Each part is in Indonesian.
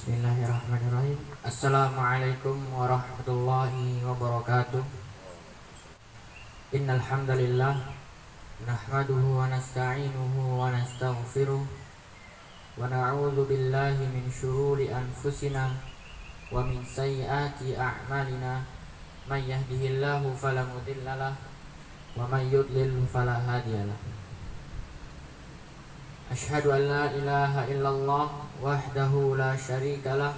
Bismillahirrahmanirrahim. Assalamualaikum warahmatullahi wabarakatuh. Innal hamdalillah nahmaduhu wa nasta'inuhu wa nastaghfiruh wa na'udzu billahi min shururi anfusina wa min sayyiati a'malina. May yahdihillahu fala mudhillalah wa may yudlil fala hadiyalah. Asyhadu an la ilaha illallah wahdahu la syarikalah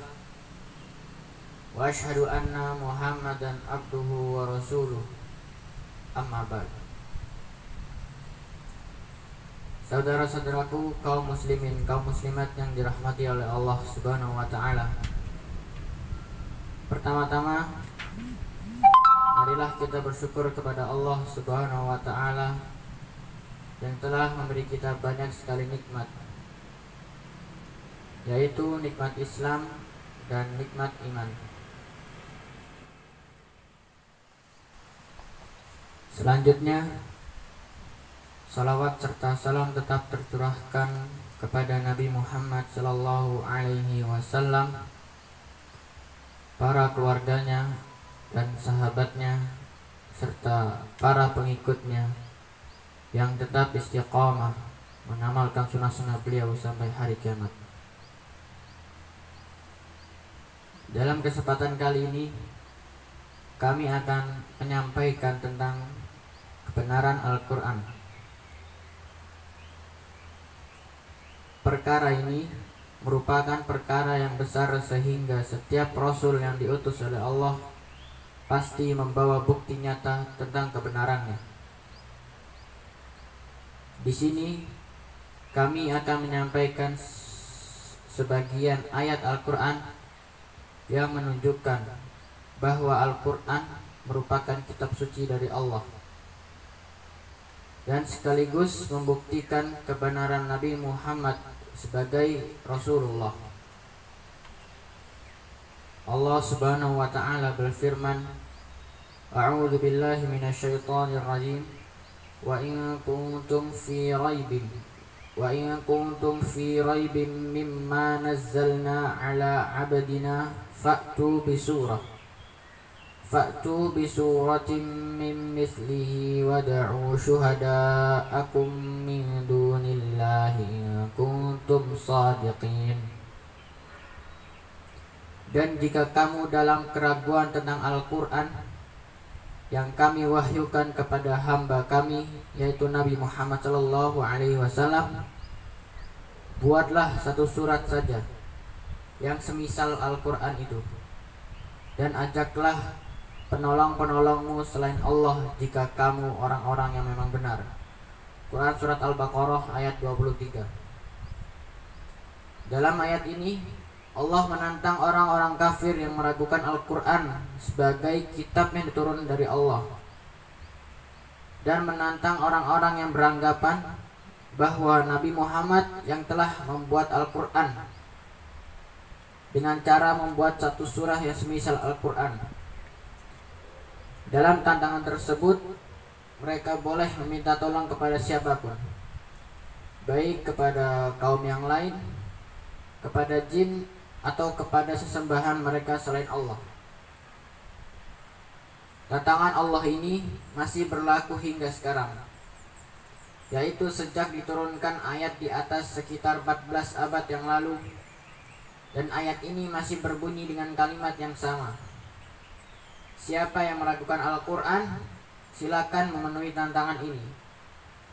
wa asyhadu anna Muhammadan abduhu wa rasuluh. Amma ba'd. Saudara-saudaraku, kaum muslimin, kaum muslimat yang dirahmati oleh Allah Subhanahu wa taala. Pertama-tama, marilah kita bersyukur kepada Allah Subhanahu wa taala yang telah memberi kita banyak sekali nikmat, yaitu nikmat Islam dan nikmat iman. Selanjutnya, salawat serta salam tetap tercurahkan kepada Nabi Muhammad sallallahu alaihi wasallam, para keluarganya dan sahabatnya serta para pengikutnya yang tetap istiqamah mengamalkan sunnah-sunnah beliau sampai hari kiamat. Dalam kesempatan kali ini, kami akan menyampaikan tentang kebenaran Al-Quran. Perkara ini merupakan perkara yang besar sehingga setiap Rasul yang diutus oleh Allah pasti membawa bukti nyata tentang kebenarannya. Di sini kami akan menyampaikan sebagian ayat Al-Quran yang menunjukkan bahwa Al-Quran merupakan kitab suci dari Allah dan sekaligus membuktikan kebenaran Nabi Muhammad sebagai Rasulullah. Allah Subhanahu wa taala berfirman, A'udzu billahi minasyaitonir rajim. Wa in kuntum fi raibin mimma nazzalna ala 'abdina fa'tu bi suratin min mithlihi wad'u syuhada'akum min dunillahi in kuntum shadiqin. Dan jika kamu dalam keraguan tentang Al-Quran yang kami wahyukan kepada hamba kami, yaitu Nabi Muhammad sallallahu alaihi wasallam, buatlah satu surat saja yang semisal Al-Quran itu, dan ajaklah penolong-penolongmu selain Allah jika kamu orang-orang yang memang benar. Quran Surat Al-Baqarah ayat 23. Dalam ayat ini Allah menantang orang-orang kafir yang meragukan Al-Quran sebagai kitab yang diturunkan dari Allah, dan menantang orang-orang yang beranggapan bahwa Nabi Muhammad yang telah membuat Al-Quran dengan cara membuat satu surah yang semisal Al-Quran. Dalam tantangan tersebut, mereka boleh meminta tolong kepada siapapun, baik kepada kaum yang lain, kepada jin, atau kepada sesembahan mereka selain Allah. Tantangan Allah ini masih berlaku hingga sekarang, yaitu sejak diturunkan ayat di atas sekitar 14 abad yang lalu, dan ayat ini masih berbunyi dengan kalimat yang sama. Siapa yang meragukan Al-Quran, silakan memenuhi tantangan ini.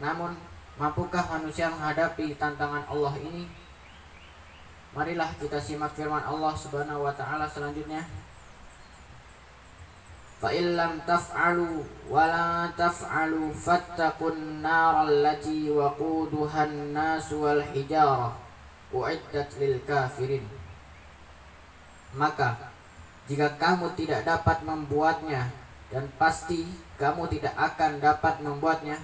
Namun, mampukah manusia menghadapi tantangan Allah ini? Marilah kita simak firman Allah Subhanahu wa taala selanjutnya. Fa illam taf'alu wa la taf'alu fattaqun naral lati waquduhan nas wal hijarah uiddat lil kafirin. Maka jika kamu tidak dapat membuatnya, dan pasti kamu tidak akan dapat membuatnya,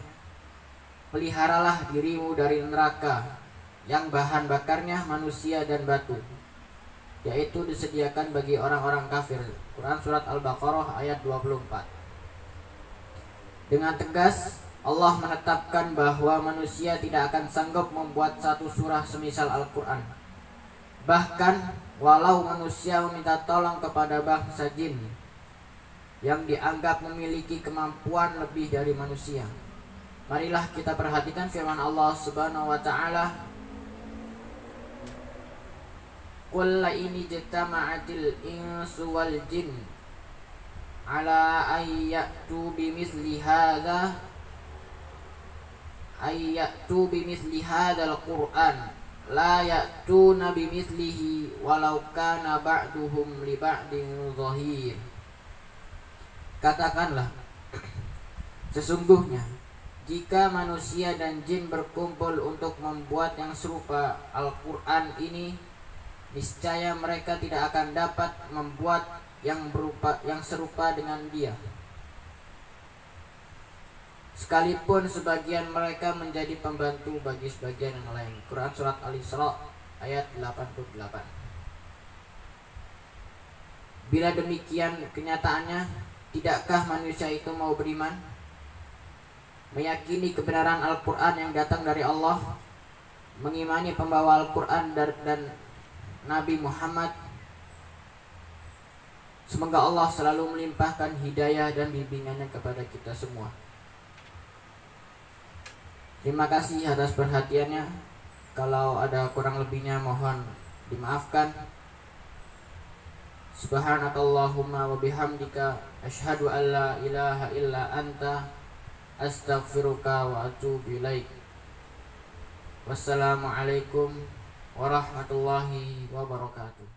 peliharalah dirimu dari neraka yang bahan bakarnya manusia dan batu, yaitu disediakan bagi orang-orang kafir. Quran Surat Al-Baqarah ayat 24. Dengan tegas Allah menetapkan bahwa manusia tidak akan sanggup membuat satu surah semisal Al-Quran. Bahkan walau manusia meminta tolong kepada bangsa jin yang dianggap memiliki kemampuan lebih dari manusia. Marilah kita perhatikan firman Allah Subhanahu wa taala, qul la in ijtama'atil insu wal jin ala ayyatu bimithli hadzal qur'an la ya'tuna bimithlihi walau kana ba'duhum li ba'din zahir. Katakanlah, sesungguhnya jika manusia dan jin berkumpul untuk membuat yang serupa Al-Qur'an ini, niscaya mereka tidak akan dapat membuat yang serupa dengan dia, sekalipun sebagian mereka menjadi pembantu bagi sebagian yang lain. Quran Surat Al-Isra ayat 88. Bila demikian kenyataannya, tidakkah manusia itu mau beriman, meyakini kebenaran Al-Quran yang datang dari Allah, mengimani pembawa Al-Quran dan Nabi Muhammad? Semoga Allah selalu melimpahkan hidayah dan bimbingannya kepada kita semua. Terima kasih atas perhatiannya. Kalau ada kurang lebihnya mohon dimaafkan. Subhanakallahumma wa bihamdika asyhadu an la ilaha illa anta astaghfiruka wa atubu ilaik. Wassalamualaikum warahmatullahi wabarakatuh.